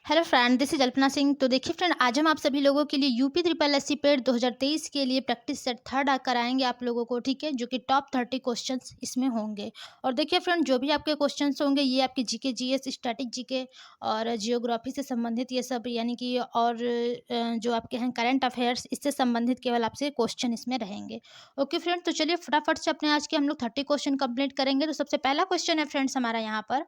Hello friend, this is Alpana Singh. तो देखिए friend, आज हम आप सभी लोगों के लिए UP triple S C PET 2023 के लिए प्रैक्टिस सेट थर्ड कराएंगे आप लोगों को, ठीक है, जो कि टॉप 30 क्वेश्चंस इसमें होंगे। और देखिए फ्रेंड, जो भी आपके क्वेश्चंस होंगे ये आपके जीके जीएस, स्टैटिक जीके और जियोग्राफी से संबंधित ये सब, यानी कि और जो आपके हैं करंट अफेयर्स, इससे संबंधित केवल आपसे क्वेश्चन इसमें रहेंगे। ओके फ्रेंड, तो चलिए फटाफट से अपने आज के हम लोग 30 क्वेश्चन कंप्लीट करेंगे। तो सबसे पहला क्वेश्चन है फ्रेंड्स हमारा यहाँ पर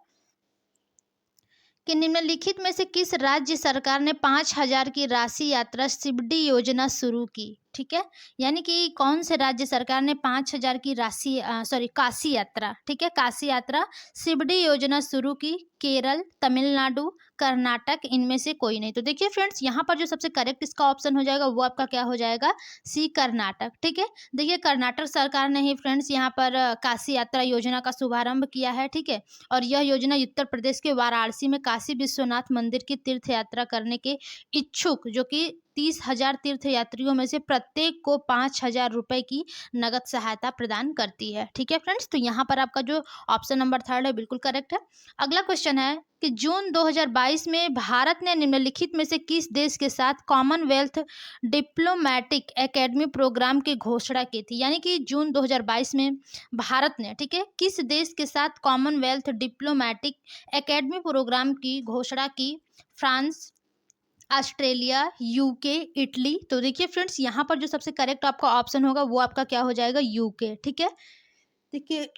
कि निम्नलिखित में से किस राज्य सरकार ने 5,000 की राशि यात्रा शिबडी योजना शुरू की। ठीक है, यानी कि कौन से राज्य सरकार ने 5,000 की राशि काशी यात्रा, ठीक है, काशी यात्रा शिबडी योजना शुरू की। केरल, तमिलनाडु, कर्नाटक, इनमें से कोई नहीं। तो देखिए फ्रेंड्स, यहाँ पर जो सबसे करेक्ट इसका ऑप्शन हो जाएगा वो आपका क्या हो जाएगा, सी, कर्नाटक। ठीक है, देखिए कर्नाटक सरकार ने ही फ्रेंड्स यहाँ पर काशी यात्रा योजना का शुभारंभ किया है। ठीक है, और यह योजना उत्तर प्रदेश के वाराणसी में काशी विश्वनाथ मंदिर की तीर्थ यात्रा करने के इच्छुक, जो कि 30,000 तीर्थ यात्रियों में से प्रत्येक को 5,000 रुपए की नगद सहायता प्रदान करती है। ठीक है फ्रेंड्स, तो यहाँ पर आपका जो ऑप्शन नंबर थर्ड है बिल्कुल करेक्ट है। अगला क्वेश्चन है कि जून 2022 में भारत ने निम्नलिखित में से किस देश के साथ कॉमनवेल्थ डिप्लोमेटिक एकेडमी प्रोग्राम की घोषणा की थी। यानी कि जून 2022 में भारत ने, ठीक है, किस देश के साथ कॉमनवेल्थ डिप्लोमेटिक एकेडमी प्रोग्राम की घोषणा की। France, Australia, UK, Italy. तो देखिए फ्रेंड्स, यहाँ पर जो सबसे करेक्ट आपका ऑप्शन होगा वो आपका क्या हो जाएगा, यूके। ठीक है, देखिए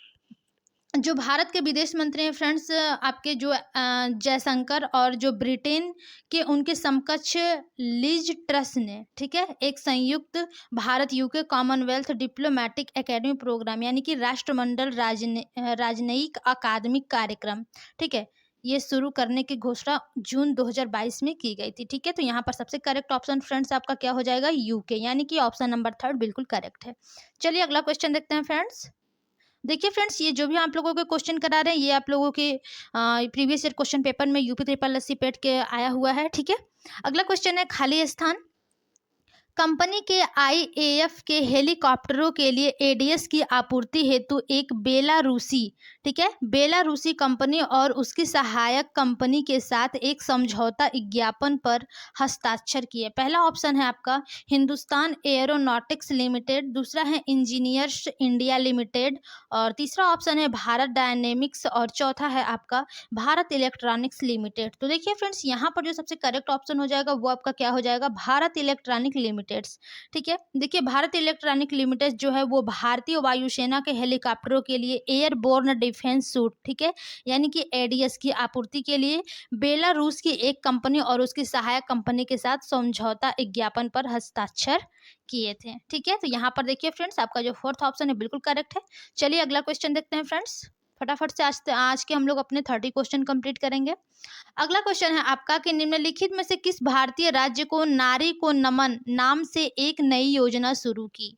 जो भारत के विदेश मंत्री हैं फ्रेंड्स, आपके जो जयशंकर, और जो ब्रिटेन के उनके समकक्ष लिज ट्रस ने, ठीक है, एक संयुक्त Bharat UK Commonwealth diplomatic academy programme, यानी कि राष्ट्रमंडल राजनयिक अकादमिक कार्यक्रम, ठीक है, ये शुरू करने की घोषणा जून 2022 में की गई थी। ठीक है, तो यहाँ पर सबसे करेक्ट ऑप्शन फ्रेंड्स आपका क्या हो जाएगा, यूके, यानी कि ऑप्शन नंबर थर्ड बिल्कुल करेक्ट है। चलिए अगला क्वेश्चन देखते हैं फ्रेंड्स। देखिए फ्रेंड्स, ये जो भी आप लोगों के क्वेश्चन करा रहे हैं ये आप लोगों के प्रीवियस ईयर क्वेश्चन पेपर में यूपी ट्रिपल एस सी पेट के आया हुआ है। ठीक है, अगला क्वेश्चन है खाली स्थान। कंपनी के आईएएफ के हेलीकॉप्टरों के लिए एडीएस की आपूर्ति हेतु एक बेलारूसी, ठीक है, बेलारूसी कंपनी और उसकी सहायक कंपनी के साथ एक समझौता ज्ञापन पर हस्ताक्षर किए। पहला ऑप्शन है आपका हिंदुस्तान एरोनॉटिक्स लिमिटेड, दूसरा है इंजीनियर्स इंडिया लिमिटेड, और तीसरा ऑप्शन है भारत डायनेमिक्स, और चौथा है आपका भारत इलेक्ट्रॉनिक्स लिमिटेड। तो देखिए फ्रेंड्स, यहाँ पर जो सबसे करेक्ट ऑप्शन हो जाएगा वो आपका क्या हो जाएगा, भारत इलेक्ट्रॉनिक लिमिटेड। ठीक है, देखिए भारत इलेक्ट्रॉनिक लिमिटेड जो है वो भारतीय वायुसेना के हेलीकॉप्टरों के लिए एयरबोर्न डिफेंस सूट, ठीक है, यानी कि एडीएस की आपूर्ति के लिए बेलारूस की एक कंपनी और उसकी सहायक कंपनी के साथ समझौता ज्ञापन पर हस्ताक्षर किए थे। ठीक है, तो यहाँ पर देखिए फ्रेंड्स, आपका जो फोर्थ ऑप्शन है बिल्कुल करेक्ट है। चलिए अगला क्वेश्चन देखते हैं फ्रेंड्स, फटाफट से आज के हम लोग अपने 30 क्वेश्चन कंप्लीट करेंगे। अगला क्वेश्चन है आपका कि निम्नलिखित में से किस भारतीय राज्य को नारी को नमन नाम से एक नई योजना शुरू की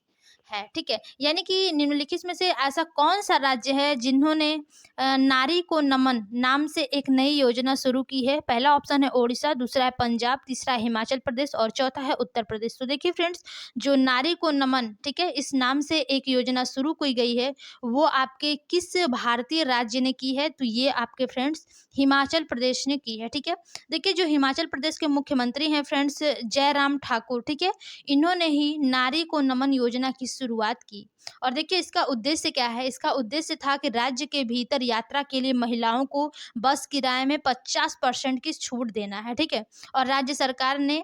है। ठीक है, यानी कि निम्नलिखित में से ऐसा कौन सा राज्य है जिन्होंने नारी को नमन नाम से एक नई योजना शुरू की है। पहला ऑप्शन है ओडिशा, दूसरा है पंजाब, तीसरा है हिमाचल प्रदेश, और चौथा है उत्तर प्रदेश। तो देखिए फ्रेंड्स, जो नारी को नमन, ठीक है, इस नाम से एक योजना शुरू की गई है वो आपके किस भारतीय राज्य ने की है। तो ये आपके फ्रेंड्स हिमाचल प्रदेश ने की है। ठीक है, देखिए जो हिमाचल प्रदेश के मुख्यमंत्री हैं फ्रेंड्स जयराम ठाकुर, ठीक है, इन्होंने ही नारी को नमन योजना की शुरुआत की। और देखिए इसका उद्देश्य क्या है, इसका उद्देश्य था कि राज्य के भीतर यात्रा के लिए महिलाओं को बस किराए में 50% की छूट देना है। ठीक है, और राज्य सरकार ने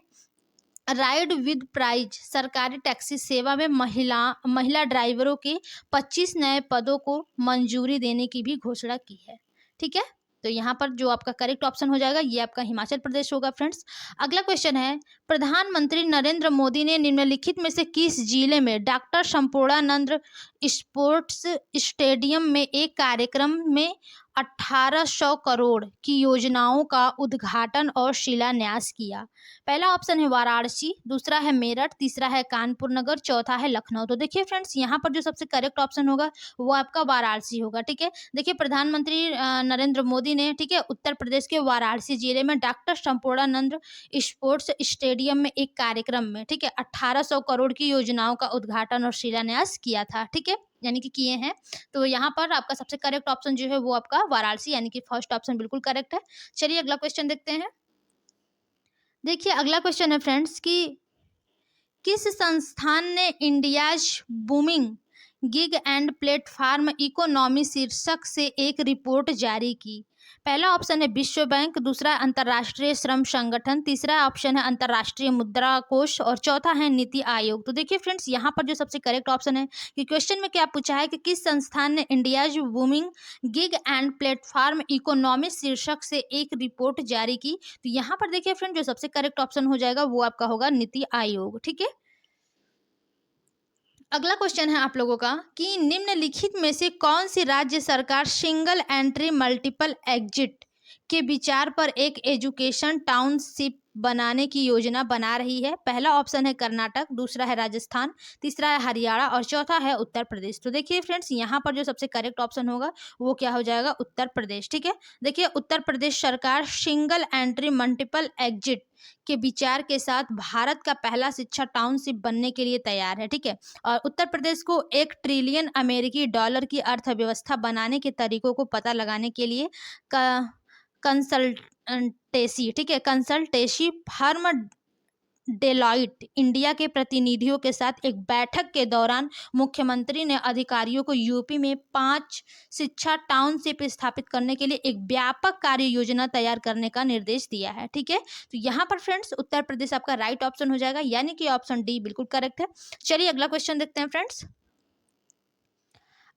राइड विद प्राइज सरकारी टैक्सी सेवा में महिला ड्राइवरों के 25 नए पदों को मंजूरी देने की भी घोषणा की है। ठीक है, तो यहाँ पर जो आपका करेक्ट ऑप्शन हो जाएगा ये आपका हिमाचल प्रदेश होगा फ्रेंड्स। अगला क्वेश्चन है प्रधानमंत्री नरेंद्र मोदी ने निम्नलिखित में से किस जिले में डॉक्टर संपूर्णानंद स्पोर्ट्स स्टेडियम में एक कार्यक्रम में 1800 करोड़ की योजनाओं का उद्घाटन और शिलान्यास किया। पहला ऑप्शन है वाराणसी, दूसरा है मेरठ, तीसरा है कानपुर नगर, चौथा है लखनऊ। तो देखिए फ्रेंड्स, यहाँ पर जो सबसे करेक्ट ऑप्शन होगा वो आपका वाराणसी होगा। ठीक है, देखिए प्रधानमंत्री नरेंद्र मोदी ने, ठीक है, उत्तर प्रदेश के वाराणसी जिले में डॉक्टर संपूर्णानंद स्पोर्ट्स स्टेडियम में एक कार्यक्रम में, ठीक है, 1800 करोड़ की योजनाओं का उद्घाटन और शिलान्यास किया था। ठीक है, यानी कि किए हैं। तो यहाँ पर आपका सबसे करेक्ट ऑप्शन जो है वो आपका वाराणसी, यानी कि फर्स्ट ऑप्शन बिल्कुल करेक्ट है। चलिए अगला क्वेश्चन देखते हैं। देखिए अगला क्वेश्चन है फ्रेंड्स कि किस संस्थान ने India's booming gig and platform economy शीर्षक से एक रिपोर्ट जारी की। पहला ऑप्शन है विश्व बैंक, दूसरा अंतर्राष्ट्रीय श्रम संगठन, तीसरा ऑप्शन है अंतर्राष्ट्रीय मुद्रा कोष और चौथा है नीति आयोग। तो देखिए फ्रेंड्स यहाँ पर जो सबसे करेक्ट ऑप्शन है कि क्वेश्चन में क्या पूछा है कि किस संस्थान ने India's booming gig and platform economy शीर्षक से एक रिपोर्ट जारी की। तो यहाँ पर देखिए फ्रेंड जो सबसे करेक्ट ऑप्शन हो जाएगा वो आपका होगा नीति आयोग। ठीक है, अगला क्वेश्चन है आप लोगों का कि निम्नलिखित में से कौन सी राज्य सरकार सिंगल एंट्री मल्टीपल एग्जिट के विचार पर एक एजुकेशन टाउनशिप बनाने की योजना बना रही है। पहला ऑप्शन है कर्नाटक, दूसरा है राजस्थान, तीसरा है हरियाणा और चौथा है उत्तर प्रदेश। तो देखिए फ्रेंड्स यहाँ पर जो सबसे करेक्ट ऑप्शन होगा वो क्या हो जाएगा, उत्तर प्रदेश। ठीक है, देखिए उत्तर प्रदेश सरकार सिंगल एंट्री मल्टीपल एग्जिट के विचार के साथ भारत का पहला शिक्षा टाउनशिप बनने के लिए तैयार है। ठीक है, और उत्तर प्रदेश को 1 ट्रिलियन अमेरिकी डॉलर की अर्थव्यवस्था बनाने के तरीकों को पता लगाने के लिए कंसल्टेसी, ठीक है, कंसल्टेसी फर्म डेलॉइट इंडिया के प्रतिनिधियों के साथ एक बैठक के दौरान मुख्यमंत्री ने अधिकारियों को यूपी में 5 शिक्षा टाउनशिप स्थापित करने के लिए एक व्यापक कार्य योजना तैयार करने का निर्देश दिया है। ठीक है, तो यहाँ पर फ्रेंड्स उत्तर प्रदेश आपका राइट ऑप्शन हो जाएगा, यानी कि ऑप्शन डी बिल्कुल करेक्ट है। चलिए अगला क्वेश्चन देखते हैं फ्रेंड्स।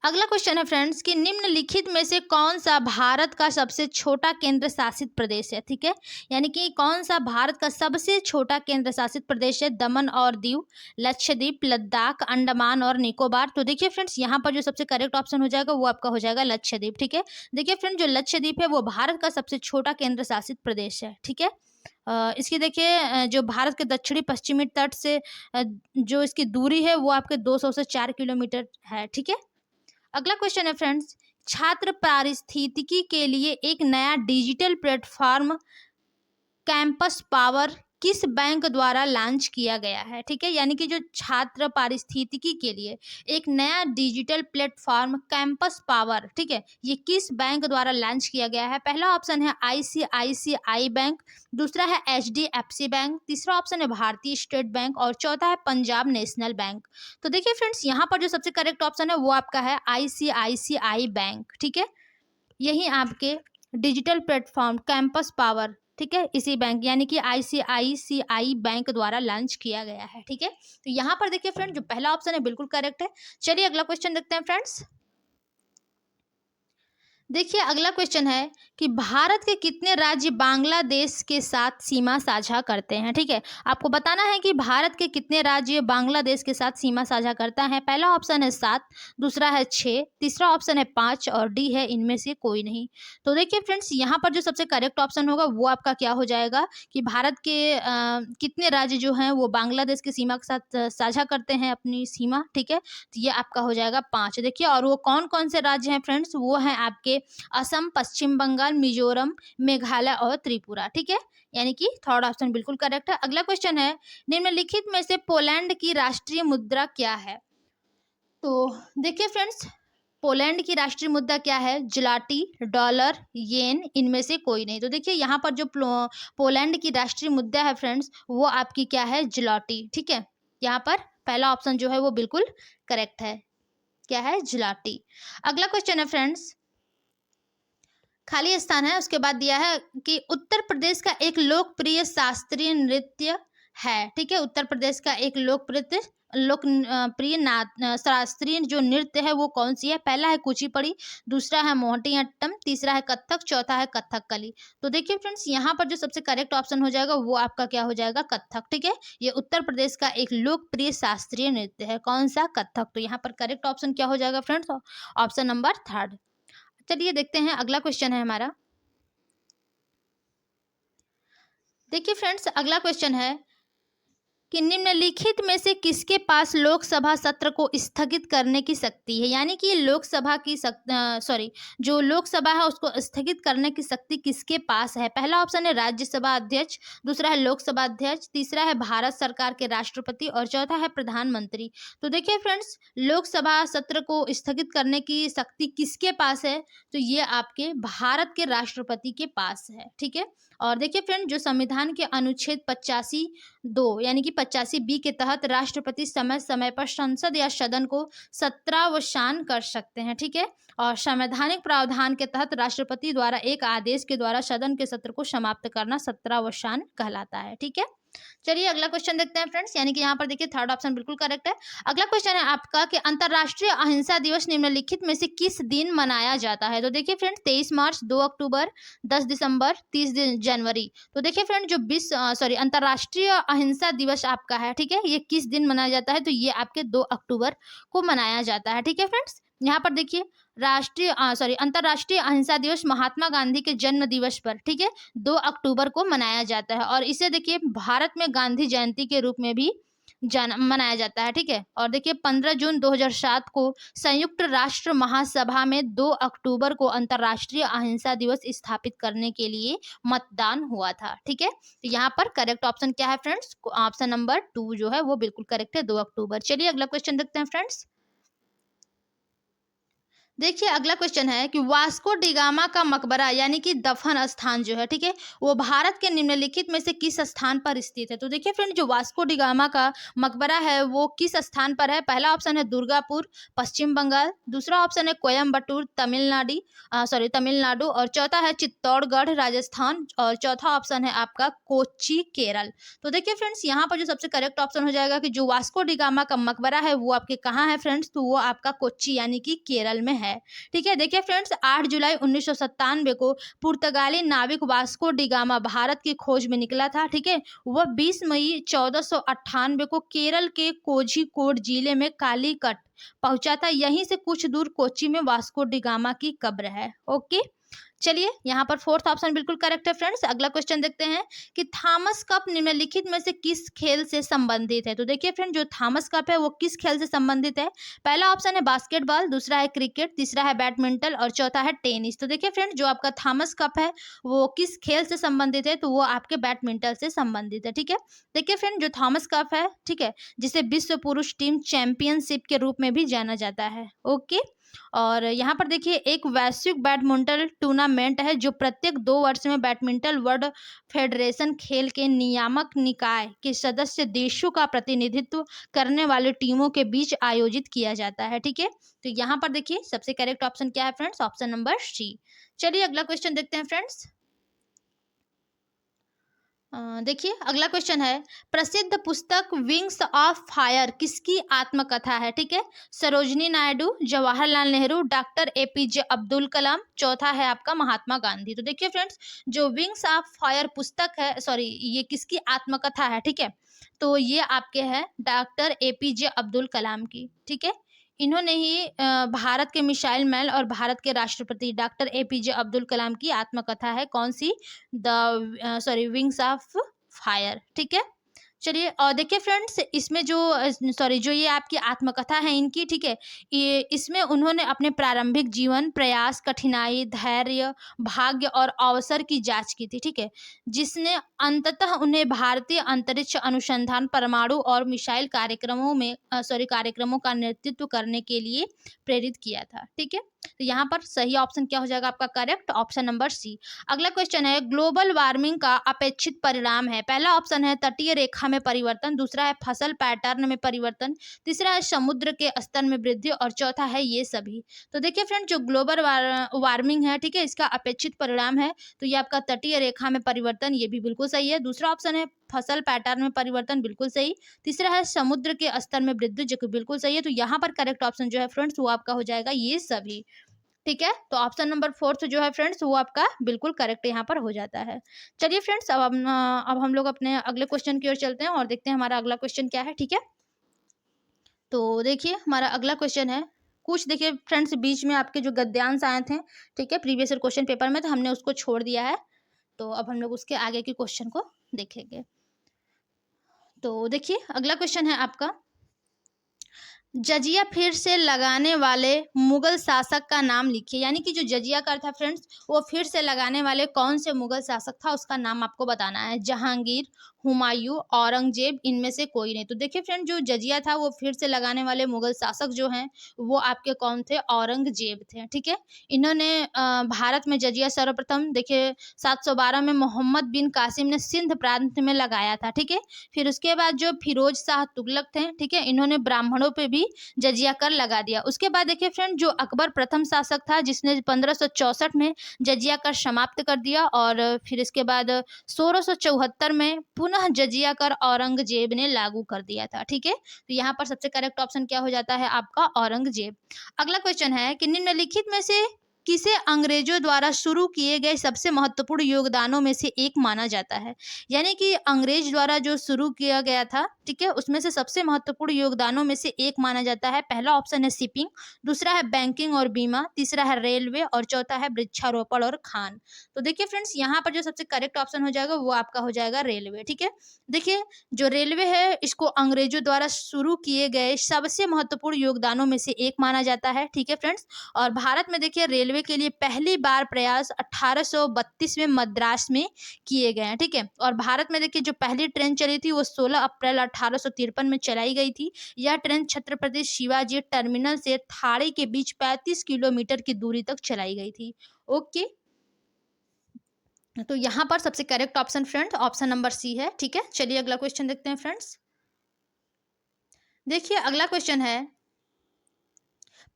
अगला क्वेश्चन है फ्रेंड्स कि निम्नलिखित में से कौन सा भारत का सबसे छोटा केंद्र शासित प्रदेश है। ठीक है, यानी कि कौन सा भारत का सबसे छोटा केंद्र शासित प्रदेश है। दमन और दीव, लक्षद्वीप, लद्दाख, अंडमान और निकोबार। तो देखिए फ्रेंड्स यहाँ पर जो सबसे करेक्ट ऑप्शन हो जाएगा वो आपका हो जाएगा लक्षद्वीप। ठीक है, देखिए फ्रेंड्स जो लक्षद्वीप है वो भारत का सबसे छोटा केंद्र शासित प्रदेश है। ठीक है, इसकी देखिए जो भारत के दक्षिणी पश्चिमी तट से जो इसकी दूरी है वो आपके 200 से 4 किलोमीटर है। ठीक है, अगला क्वेश्चन है फ्रेंड्स, छात्र पारिस्थितिकी के लिए एक नया डिजिटल प्लेटफॉर्म कैंपस पावर किस बैंक द्वारा लॉन्च किया गया है। ठीक है, यानी कि जो छात्र पारिस्थितिकी के लिए एक नया डिजिटल प्लेटफॉर्म कैंपस पावर, ठीक है, ये किस बैंक द्वारा लॉन्च किया गया है। पहला ऑप्शन है आईसीआईसीआई बैंक, दूसरा है एचडीएफसी बैंक, तीसरा ऑप्शन है भारतीय स्टेट बैंक और चौथा है पंजाब नेशनल बैंक। तो देखिए फ्रेंड्स यहाँ पर जो सबसे करेक्ट ऑप्शन है वो आपका है आईसीआईसीआई बैंक। ठीक है, यही आपके डिजिटल प्लेटफॉर्म कैंपस पावर, ठीक है, इसी बैंक यानी कि आईसीआईसीआई बैंक द्वारा लॉन्च किया गया है। ठीक है, तो यहाँ पर देखिए फ्रेंड जो पहला ऑप्शन है बिल्कुल करेक्ट है। चलिए अगला क्वेश्चन देखते हैं फ्रेंड्स। देखिए अगला क्वेश्चन है कि भारत के कितने राज्य बांग्लादेश के साथ सीमा साझा करते हैं। ठीक है, आपको बताना है कि भारत के कितने राज्य बांग्लादेश के साथ सीमा साझा करता है। पहला ऑप्शन है 7, दूसरा है 6, तीसरा ऑप्शन है 5 और डी है इनमें से कोई नहीं। तो देखिए फ्रेंड्स यहाँ पर जो सबसे करेक्ट ऑप्शन होगा वो आपका क्या हो जाएगा कि भारत के कितने राज्य जो हैं वो बांग्लादेश की सीमा के साथ साझा करते हैं अपनी सीमा। ठीक है, तो ये आपका हो जाएगा 5। देखिए और वो कौन कौन से राज्य हैं फ्रेंड्स, वो हैं आपके असम, पश्चिम बंगाल, मिजोरम, मेघालय और त्रिपुरा। ठीक है, यानी कि थर्ड ऑप्शन बिल्कुल करेक्ट है। अगला क्वेश्चन है निम्नलिखित में से पोलैंड की राष्ट्रीय मुद्रा क्या है। तो देखिए फ्रेंड्स पोलैंड की राष्ट्रीय मुद्रा क्या है, जुलाटी, डॉलर, येन, इनमें से कोई नहीं। तो देखिए यहाँ पर जो पोलैंड की राष्ट्रीय मुद्रा है फ्रेंड्स वो आपकी क्या है, जुलाटी। ठीक है, यहाँ पर पहला ऑप्शन जो है वो बिल्कुल करेक्ट है, क्या है, जुलाटी। अगला क्वेश्चन है फ्रेंड्स, खाली स्थान है उसके बाद दिया है कि उत्तर प्रदेश का एक लोकप्रिय शास्त्रीय नृत्य है। ठीक है, उत्तर प्रदेश का एक लोकप्रिय शास्त्रीय जो नृत्य है वो कौन सी है। पहला है कुचिपुड़ी, दूसरा है मोहिनीअट्टम, तीसरा है कथक, चौथा है कथकली। तो देखिए फ्रेंड्स यहाँ पर जो सबसे करेक्ट ऑप्शन हो जाएगा वो आपका क्या हो जाएगा, कथक। ठीक है, ये उत्तर प्रदेश का एक लोकप्रिय शास्त्रीय नृत्य है, कौन सा, कथक। तो यहाँ पर करेक्ट ऑप्शन क्या हो जाएगा फ्रेंड्स, ऑप्शन नंबर 3। चलिए देखते हैं अगला क्वेश्चन है हमारा। देखिए फ्रेंड्स अगला क्वेश्चन है कि निम्नलिखित में से किसके पास लोकसभा सत्र को स्थगित करने की शक्ति है। यानी कि लोकसभा की जो लोकसभा है उसको स्थगित करने की शक्ति किसके पास है। पहला ऑप्शन है राज्यसभा अध्यक्ष, दूसरा है लोकसभा अध्यक्ष, तीसरा है भारत सरकार के राष्ट्रपति और चौथा है प्रधानमंत्री। तो देखिए फ्रेंड्स लोकसभा सत्र को स्थगित करने की शक्ति किसके पास है, तो ये आपके भारत के राष्ट्रपति के पास है। ठीक है, और देखिए फ्रेंड, जो संविधान के अनुच्छेद 85(2) यानी कि 85(b) के तहत राष्ट्रपति समय समय पर संसद या सदन को सत्रावसान कर सकते हैं, ठीक है। और संवैधानिक प्रावधान के तहत राष्ट्रपति द्वारा एक आदेश के द्वारा सदन के सत्र को समाप्त करना सत्रावसान कहलाता है, ठीक है। चलिए अगला क्वेश्चन देखते हैं फ्रेंड्स, यानी कि यहाँ पर देखिए थर्ड ऑप्शन बिल्कुल करेक्ट है। अगला क्वेश्चन है आपका कि अंतर्राष्ट्रीय अहिंसा दिवस निम्नलिखित में से किस दिन मनाया जाता है। तो देखिए फ्रेंड्स, 23 मार्च, 2 अक्टूबर, 10 दिसंबर, 30 जनवरी। तो देखिए फ्रेंड, जो अंतर्राष्ट्रीय अहिंसा दिवस आपका है, ठीक है, ये किस दिन मनाया जाता है, तो ये आपके 2 अक्टूबर को मनाया जाता है, ठीक है फ्रेंड्स। यहाँ पर देखिए अंतर्राष्ट्रीय अहिंसा दिवस महात्मा गांधी के जन्म दिवस पर, ठीक है, 2 अक्टूबर को मनाया जाता है। और इसे देखिए भारत में गांधी जयंती के रूप में भी मनाया जाता है, ठीक है। और देखिए 15 जून 2007 को संयुक्त राष्ट्र महासभा में 2 अक्टूबर को अंतर्राष्ट्रीय अहिंसा दिवस स्थापित करने के लिए मतदान हुआ था, ठीक है। तो यहाँ पर करेक्ट ऑप्शन क्या है फ्रेंड्स, ऑप्शन नंबर 2 जो है वो बिल्कुल करेक्ट है, 2 अक्टूबर। चलिए अगला क्वेश्चन देखते हैं फ्रेंड्स। देखिए अगला क्वेश्चन है कि वास्को डिगामा का मकबरा यानी कि दफन स्थान जो है, ठीक है, वो भारत के निम्नलिखित में से किस स्थान पर स्थित है। तो देखिए फ्रेंड, जो वास्को डिगामा का मकबरा है वो किस स्थान पर है। पहला ऑप्शन है दुर्गापुर, पश्चिम बंगाल। दूसरा ऑप्शन है कोयम्बटूर, तमिलनाडु। और चौथा है चित्तौड़गढ़, राजस्थान। और चौथा ऑप्शन है आपका कोच्चि, केरल। तो देखिए फ्रेंड्स, यहाँ पर जो सबसे करेक्ट ऑप्शन हो जाएगा कि जो वास्को डिगामा का मकबरा है वो आपके कहाँ है फ्रेंड्स, तो वो आपका कोच्चि यानी कि केरल में है, ठीक है। देखिए फ्रेंड्स, 8 जुलाई 1997 को पुर्तगाली नाविक वास्को डिगामा भारत की खोज में निकला था, ठीक है। वह 20 मई 1498 को केरल के कोझिकोड जिले में कालीकट पहुंचा था। यहीं से कुछ दूर कोच्चि में वास्को डिगामा की कब्र है, ओके। चलिए यहाँ पर फोर्थ ऑप्शन बिल्कुल करेक्ट है फ्रेंड्स। अगला क्वेश्चन देखते हैं कि थॉमस कप निम्नलिखित में से किस खेल से संबंधित है। तो देखिए फ्रेंड, जो थॉमस कप है वो किस खेल से संबंधित है। पहला ऑप्शन है बास्केटबॉल, दूसरा है क्रिकेट, तीसरा है बैडमिंटन और चौथा है टेनिस। तो देखिए फ्रेंड, जो आपका थॉमस कप है वो किस खेल से संबंधित है, तो वो आपके बैडमिंटन से संबंधित है, ठीक है। देखिए फ्रेंड, जो थॉमस कप है, ठीक है, जिसे विश्व पुरुष टीम चैंपियनशिप के रूप में भी जाना जाता है, ओके। और यहाँ पर देखिए एक वैश्विक बैडमिंटन टूर्नामेंट है जो प्रत्येक 2 वर्ष में बैडमिंटन वर्ल्ड फेडरेशन खेल के नियामक निकाय के सदस्य देशों का प्रतिनिधित्व करने वाले टीमों के बीच आयोजित किया जाता है, ठीक है। तो यहाँ पर देखिए सबसे करेक्ट ऑप्शन क्या है फ्रेंड्स, ऑप्शन नंबर सी। चलिए अगला क्वेश्चन देखते हैं फ्रेंड्स। देखिए अगला क्वेश्चन है, प्रसिद्ध पुस्तक विंग्स ऑफ फायर किसकी आत्मकथा है, ठीक है। Sarojini Naidu, Jawaharlal Nehru, doctor APJ Abdul Kalam. चौथा है आपका महात्मा गांधी। तो देखिए फ्रेंड्स, जो विंग्स ऑफ फायर पुस्तक है, ये किसकी आत्मकथा है, ठीक है, तो ये आपके है डॉक्टर एपीजे अब्दुल कलाम की, ठीक है। इन्होंने ही भारत के मिसाइल मैन और भारत के राष्ट्रपति डॉक्टर एपीजे अब्दुल कलाम की आत्मकथा है, कौन सी, विंग्स ऑफ फायर, ठीक है। चलिए और देखिए फ्रेंड्स, इसमें जो ये आपकी आत्मकथा है इनकी, ठीक है, ये इसमें उन्होंने अपने प्रारंभिक जीवन, प्रयास, कठिनाई, धैर्य, भाग्य और अवसर की जांच की थी, ठीक है, जिसने अंततः उन्हें भारतीय अंतरिक्ष अनुसंधान, परमाणु और मिसाइल कार्यक्रमों का नेतृत्व करने के लिए प्रेरित किया था, ठीक है। तो यहाँ पर सही ऑप्शन क्या हो जाएगा आपका करेक्ट, ऑप्शन नंबर सी। अगला क्वेश्चन है, ग्लोबल वार्मिंग का अपेक्षित परिणाम है। पहला ऑप्शन है तटीय रेखा में परिवर्तन, दूसरा है फसल पैटर्न में परिवर्तन, तीसरा है समुद्र के स्तर में वृद्धि और चौथा है ये सभी। तो देखिए फ्रेंड, जो ग्लोबल वार्मिंग है, ठीक है, इसका अपेक्षित परिणाम है तो ये आपका तटीय रेखा में परिवर्तन, ये भी बिल्कुल सही है। दूसरा ऑप्शन है फसल पैटर्न में परिवर्तन, बिल्कुल सही। तीसरा है समुद्र के स्तर में वृद्धि, जो कि बिल्कुल सही है। तो यहाँ पर करेक्ट ऑप्शन जो है फ्रेंड्स वो आपका हो जाएगा ये सभी, ठीक है। तो ऑप्शन नंबर 4 जो है फ्रेंड्स वो आपका बिल्कुल करेक्ट यहाँ पर हो जाता है। चलिए फ्रेंड्स, अब हम लोग अपने अगले क्वेश्चन की ओर चलते हैं और देखते हैं हमारा अगला क्वेश्चन क्या है, ठीक है। तो देखिए हमारा अगला क्वेश्चन है, कुछ देखिए फ्रेंड्स बीच में आपके जो गद्यांश आए थे, ठीक है, प्रीवियस ईयर क्वेश्चन पेपर में, तो हमने उसको छोड़ दिया है। तो अब हम लोग उसके आगे के क्वेश्चन को देखेंगे। तो देखिए अगला क्वेश्चन है आपका, जजिया फिर से लगाने वाले मुगल शासक का नाम लिखिए। यानी कि जो जजिया कर था फ्रेंड्स, वो फिर से लगाने वाले कौन से मुगल शासक था, उसका नाम आपको बताना है। जहांगीर, हुमायूं, औरंगजेब, इनमें से कोई नहीं। तो देखिए फ्रेंड, जो जजिया था वो फिर से लगाने वाले मुगल शासक जो हैं वो आपके कौन थे, औरंगजेब थे। ठीक है, इन्होंने भारत में जजिया सर्वप्रथम देखिए 712 में मोहम्मद बिन कासिम ने सिंध प्रांत में लगाया था। ठीक है, फिर उसके बाद जो फिरोज शाह तुगलक थे, ठीक है, इन्होंने ब्राह्मणों पे भी जजिया कर लगा दिया। उसके बाद देखिए फ्रेंड, जो अकबर प्रथम शासक था जिसने 1564 में जजिया कर समाप्त कर दिया, और फिर इसके बाद 1674 में पुनः जजिया कर औरंगजेब ने लागू कर दिया था। ठीक है, तो यहाँ पर सबसे करेक्ट ऑप्शन क्या हो जाता है आपका, औरंगजेब। अगला क्वेश्चन है कि निम्नलिखित में से किसे अंग्रेजों द्वारा शुरू किए गए सबसे महत्वपूर्ण योगदानों में से एक माना जाता है। यानी कि अंग्रेज द्वारा जो शुरू किया गया था, ठीक है, उसमें से सबसे महत्वपूर्ण योगदानों में से एक माना जाता है। पहला ऑप्शन है शिपिंग, दूसरा है बैंकिंग और बीमा, तीसरा है रेलवे, और चौथा है वृक्षारोपण और खान। तो देखिए फ्रेंड्स, यहाँ पर जो सबसे करेक्ट ऑप्शन हो जाएगा वो आपका हो जाएगा रेलवे। ठीक है, देखिए जो रेलवे है इसको अंग्रेजों द्वारा शुरू किए गए सबसे महत्वपूर्ण योगदानों में से एक माना जाता है। ठीक है फ्रेंड्स, और भारत में देखिए रेलवे के लिए पहली बार प्रयास 1832 में मद्रास में किए गए हैं। ठीक है, और भारत में देखिए जो पहली ट्रेन चली थी वो 16 अप्रैल 1853 में चलाई गई थी। यह ट्रेन छत्रपति शिवाजी टर्मिनल से थाणे के बीच 35 किलोमीटर की दूरी तक चलाई गई थी। ओके, तो यहाँ पर सबसे correct option friend option number C है। ठीक है, चलिए अगला क्वेश्चन देखते हैं फ्रेंड्स। देखिए अगला क्वेश्चन है,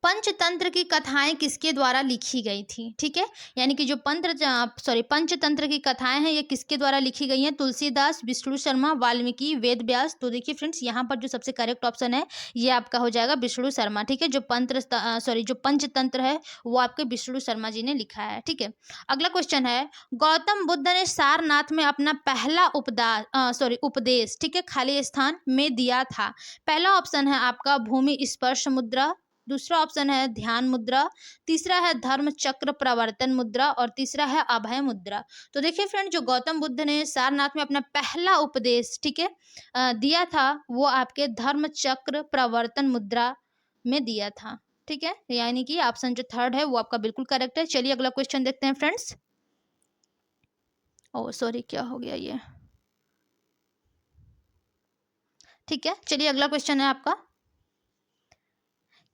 पंचतंत्र की कथाएं किसके द्वारा लिखी गई थी। ठीक है, यानी कि जो पंचतंत्र की कथाएं हैं ये किसके द्वारा लिखी गई हैं, तुलसीदास, विष्णु शर्मा, वाल्मीकि, वेद व्यास। तो देखिए फ्रेंड्स, यहाँ पर जो सबसे करेक्ट ऑप्शन है ये आपका हो जाएगा विष्णु शर्मा। ठीक है, जो पंचतंत्र है वो आपके विष्णु शर्मा जी ने लिखा है। ठीक है, अगला क्वेश्चन है, गौतम बुद्ध ने सारनाथ में अपना पहला उपदेश, ठीक है, खाली स्थान में दिया था। पहला ऑप्शन है आपका भूमि स्पर्श मुद्रा, दूसरा ऑप्शन है ध्यान मुद्रा, तीसरा है धर्म चक्र प्रवर्तन मुद्रा, और तीसरा है अभय मुद्रा। तो देखिए फ्रेंड, जो गौतम बुद्ध ने सारनाथ में अपना पहला उपदेश, ठीक है, दिया था वो आपके धर्म चक्र प्रवर्तन मुद्रा में दिया था। ठीक है, यानी कि ऑप्शन जो थर्ड है वो आपका बिल्कुल करेक्ट है। चलिए अगला क्वेश्चन देखते हैं फ्रेंड्स। ओ सॉरी, क्या हो गया ये। ठीक है, चलिए अगला क्वेश्चन है आपका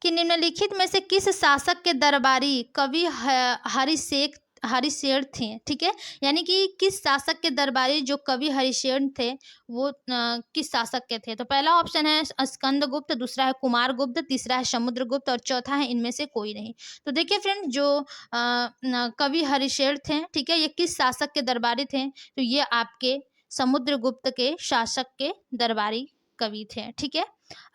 कि निम्नलिखित में से किस शासक के दरबारी कवि हरिशेर थे। ठीक है, यानी कि किस शासक के दरबारी जो कवि हरिशेर थे वो किस शासक के थे। तो पहला ऑप्शन है स्कंदगुप्त, दूसरा है कुमारगुप्त, तीसरा है समुद्रगुप्त, और चौथा है इनमें से कोई नहीं। तो देखिए फ्रेंड, जो कवि हरिशेर थे, ठीक है, ये किस शासक के दरबारी थे, तो ये आपके समुद्रगुप्त के शासक के दरबारी कवि थे। ठीक है,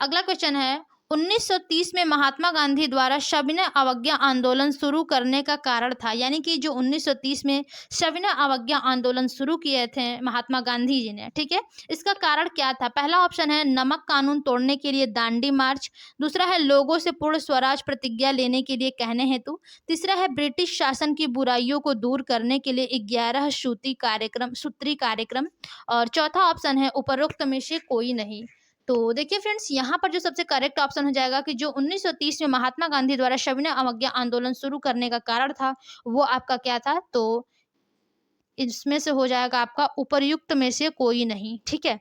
अगला क्वेश्चन है, 1930 में महात्मा गांधी द्वारा सविनय अवज्ञा आंदोलन शुरू करने का कारण था। यानी कि जो 1930 में सविनय अवज्ञा आंदोलन शुरू किए थे महात्मा गांधी जी ने, ठीक है, इसका कारण क्या था। पहला ऑप्शन है नमक कानून तोड़ने के लिए दांडी मार्च, दूसरा है लोगों से पूर्ण स्वराज प्रतिज्ञा लेने के लिए कहने हेतु, तीसरा है ब्रिटिश शासन की बुराइयों को दूर करने के लिए 11 सूत्री कार्यक्रम, और चौथा ऑप्शन है उपरोक्त में से कोई नहीं। तो देखिए फ्रेंड्स, यहाँ पर जो सबसे करेक्ट ऑप्शन हो जाएगा कि जो 1930 में महात्मा गांधी द्वारा सविनय अवज्ञा आंदोलन शुरू करने का कारण था वो आपका क्या था, तो इसमें से हो जाएगा आपका उपर्युक्त में से कोई नहीं। ठीक है,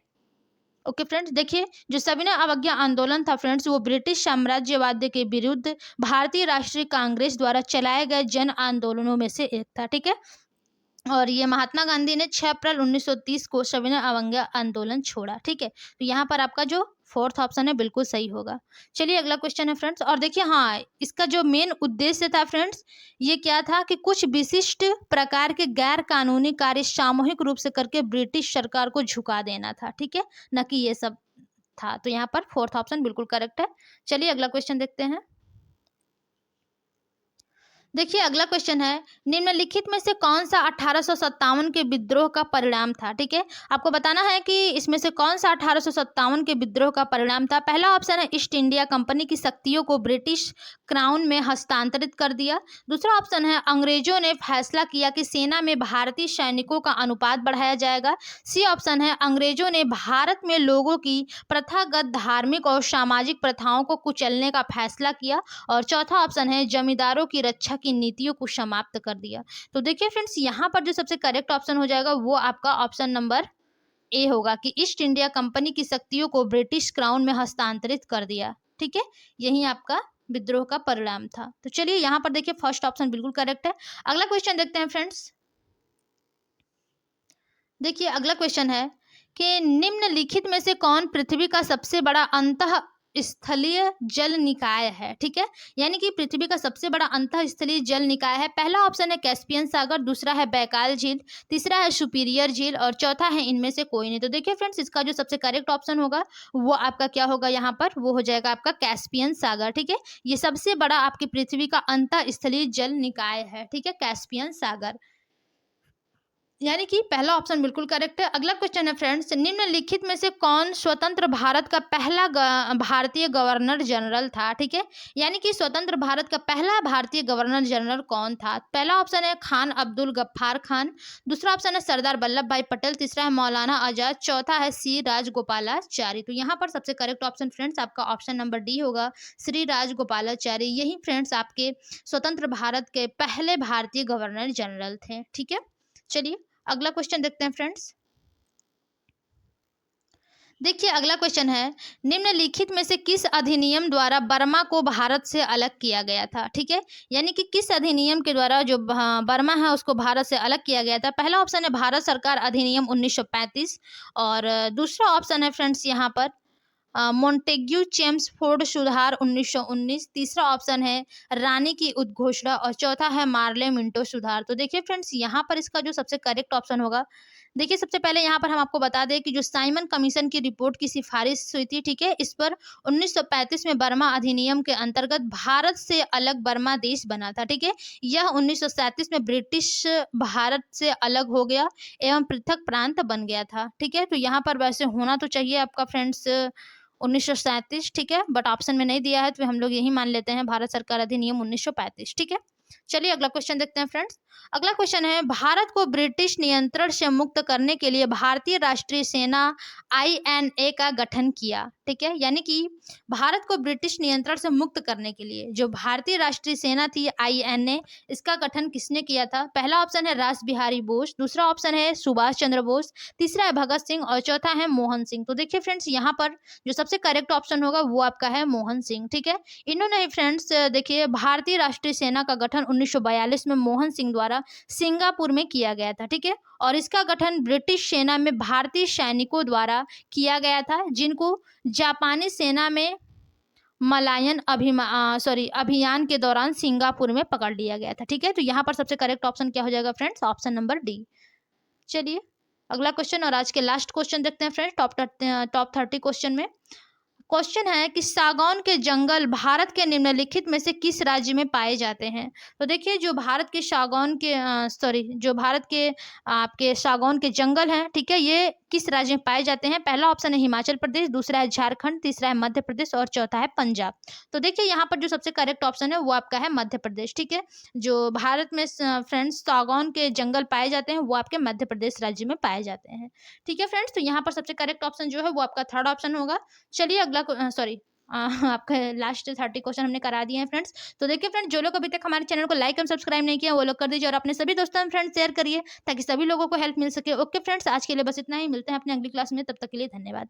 ओके फ्रेंड्स, देखिए जो सविनय अवज्ञा आंदोलन था फ्रेंड्स वो ब्रिटिश साम्राज्यवाद के विरुद्ध भारतीय राष्ट्रीय कांग्रेस द्वारा चलाए गए जन आंदोलनों में से एक था। ठीक है, और ये महात्मा गांधी ने 6 अप्रैल 1930 को सविनय अवज्ञा आंदोलन छोड़ा। ठीक है, तो यहाँ पर आपका जो फोर्थ ऑप्शन है बिल्कुल सही होगा। चलिए अगला क्वेश्चन है फ्रेंड्स, और देखिए हाँ, इसका जो मेन उद्देश्य था फ्रेंड्स ये क्या था कि कुछ विशिष्ट प्रकार के गैर कानूनी कार्य सामूहिक रूप से करके ब्रिटिश सरकार को झुका देना था। ठीक है, न कि ये सब था। तो यहाँ पर फोर्थ ऑप्शन बिल्कुल करेक्ट है। चलिए अगला क्वेश्चन देखते हैं। देखिए अगला क्वेश्चन है, निम्नलिखित में से कौन सा 1857 के विद्रोह का परिणाम था। ठीक है, आपको बताना है कि इसमें से कौन सा 1857 के विद्रोह का परिणाम था। पहला ऑप्शन है ईस्ट इंडिया कंपनी की शक्तियों को ब्रिटिश क्राउन में हस्तांतरित कर दिया। दूसरा ऑप्शन है अंग्रेजों ने फैसला किया कि सेना में भारतीय सैनिकों का अनुपात बढ़ाया जाएगा। सी ऑप्शन है अंग्रेजों ने भारत में लोगों की प्रथागत धार्मिक और सामाजिक प्रथाओं को कुचलने का फैसला किया। और चौथा ऑप्शन है जमींदारों की रक्षा की नीतियों को समाप्त कर दिया। तो देखिए फ्रेंड्स, यहाँ पर जो सबसे करेक्ट ऑप्शन हो जाएगा वो आपका ऑप्शन नंबर ए होगा कि ईस्ट इंडिया कंपनी की शक्तियों को ब्रिटिश क्राउन में हस्तांतरित कर दिया। ठीक है, यही आपका विद्रोह का परिणाम था। तो चलिए यहाँ पर देखिए फर्स्ट ऑप्शन बिल्कुल करेक्ट है। अगला क्वेश्चन देखते हैं फ्रेंड्स। देखिए अगला क्वेश्चन है कि निम्नलिखित में से कौन पृथ्वी का सबसे बड़ा अंतः स्थलीय जल निकाय है। ठीक है, यानी कि पृथ्वी का सबसे बड़ा अंतः स्थलीय जल निकाय है। पहला ऑप्शन है कैस्पियन सागर, दूसरा है बैकाल झील, तीसरा है सुपीरियर झील और चौथा है इनमें से कोई नहीं। तो देखिए फ्रेंड्स, इसका जो सबसे करेक्ट ऑप्शन होगा वो आपका क्या होगा, यहाँ पर वो हो जाएगा आपका कैस्पियन सागर। ठीक है, ये सबसे बड़ा आपकी पृथ्वी का अंतः स्थलीय जल निकाय है। ठीक है, कैस्पियन सागर, यानी कि पहला ऑप्शन बिल्कुल करेक्ट है। अगला क्वेश्चन है फ्रेंड्स, निम्नलिखित में से कौन स्वतंत्र भारत का पहला भारतीय गवर्नर जनरल था। ठीक है, यानी कि स्वतंत्र भारत का पहला भारतीय गवर्नर जनरल कौन था। पहला ऑप्शन है खान अब्दुल गफ्फार खान, दूसरा ऑप्शन है सरदार वल्लभ भाई पटेल, तीसरा है मौलाना आजाद, चौथा है सी राजगोपालाचारी। तो यहाँ पर सबसे करेक्ट ऑप्शन फ्रेंड्स आपका ऑप्शन नंबर डी होगा, श्री राजगोपालाचारी। यही फ्रेंड्स आपके स्वतंत्र भारत के पहले भारतीय गवर्नर जनरल थे। ठीक है, चलिए अगला क्वेश्चन देखते हैं फ्रेंड्स। देखिए अगला क्वेश्चन है, निम्नलिखित में से किस अधिनियम द्वारा बर्मा को भारत से अलग किया गया था। ठीक है, यानी कि किस अधिनियम के द्वारा जो बर्मा है उसको भारत से अलग किया गया था। पहला ऑप्शन है भारत सरकार अधिनियम 1935 और दूसरा ऑप्शन है फ्रेंड्स यहाँ पर मोंटेग्यू चेम्सफोर्ड सुधार 1919, तीसरा ऑप्शन है रानी की उद्घोषणा और चौथा है मार्ले मिंटो सुधार। तो देखिए फ्रेंड्स, यहाँ पर इसका जो सबसे करेक्ट ऑप्शन होगा, देखिए सबसे पहले यहाँ पर हम आपको बता दें कि जो साइमन कमीशन की रिपोर्ट की सिफारिश हुई थी, ठीक है, इस पर 1935 में बर्मा अधिनियम के अंतर्गत भारत से अलग बर्मा देश बना था। ठीक है, यह 1937 में ब्रिटिश भारत से अलग हो गया एवं पृथक प्रांत बन गया था। ठीक है, तो यहाँ पर वैसे होना तो चाहिए आपका फ्रेंड्स 1937। ठीक है, बट ऑप्शन में नहीं दिया है तो हम लोग यही मान लेते हैं भारत सरकार अधिनियम 1935। ठीक है, चलिए अगला क्वेश्चन देखते हैं फ्रेंड्स। अगला क्वेश्चन है, भारत को ब्रिटिश नियंत्रण से मुक्त करने के लिए भारतीय राष्ट्रीय सेना INA का गठन किया। ठीक है, यानी कि भारत को ब्रिटिश नियंत्रण से मुक्त करने के लिए जो भारतीय राष्ट्रीय सेना थी INA, इसका गठन किसने किया था। पहला ऑप्शन है रास बिहारी बोस, दूसरा ऑप्शन है सुभाष चंद्र बोस, तीसरा है भगत सिंह और चौथा है मोहन सिंह। तो देखिए फ्रेंड्स, यहाँ पर जो सबसे करेक्ट ऑप्शन होगा वो आपका है मोहन सिंह। ठीक है, इन्होंने ही फ्रेंड्स देखिए भारतीय राष्ट्रीय सेना का गठन 1942 में मोहन सिंह द्वारा सिंगापुर में किया गया था। ठीक है, और इसका गठन ब्रिटिश सेना में भारतीय सैनिकों द्वारा किया गया था जिनको जापानी सेना में मलायन अभियान के दौरान सिंगापुर में पकड़ लिया गया था। ठीक है, तो यहाँ पर सबसे करेक्ट ऑप्शन क्या हो जाएगा फ्रेंड्स, ऑप्शन नंबर डी। चलिए अगला क्वेश्चन और आज के लास्ट क्वेश्चन देखते हैं फ्रेंड्स, टॉप 30 क्वेश्चन में। क्वेश्चन है कि सागौन के जंगल भारत के निम्नलिखित में से किस राज्य में पाए जाते हैं। तो देखिए जो भारत के सागौन के जो भारत के आपके सागौन के जंगल हैं, ठीक है, ये किस राज्य में पाए जाते हैं। पहला ऑप्शन है हिमाचल प्रदेश, दूसरा है झारखंड, तीसरा है मध्य प्रदेश और चौथा है पंजाब। तो देखिए यहाँ पर जो सबसे करेक्ट ऑप्शन है वो आपका है मध्य प्रदेश। ठीक है, जो भारत में फ्रेंड्स सागौन के जंगल पाए जाते हैं वो आपके मध्य प्रदेश राज्य में पाए जाते हैं। ठीक है फ्रेंड्स, तो यहाँ पर सबसे करेक्ट ऑप्शन जो है वो आपका थर्ड ऑप्शन होगा। चलिए अगला आपका लास्ट 30 क्वेश्चन हमने करा दिए हैं फ्रेंड्स। तो देखिए फ्रेंड्स, जो लोग अभी तक हमारे चैनल को लाइक एंड सब्सक्राइब नहीं किया वो लोग कर दीजिए और अपने सभी दोस्तों में फ्रेंड्स शेयर करिए ताकि सभी लोगों को हेल्प मिल सके। ओके फ्रेंड्स, आज के लिए बस इतना ही, मिलते हैं अपने अगली क्लास में, तब तक के लिए धन्यवाद।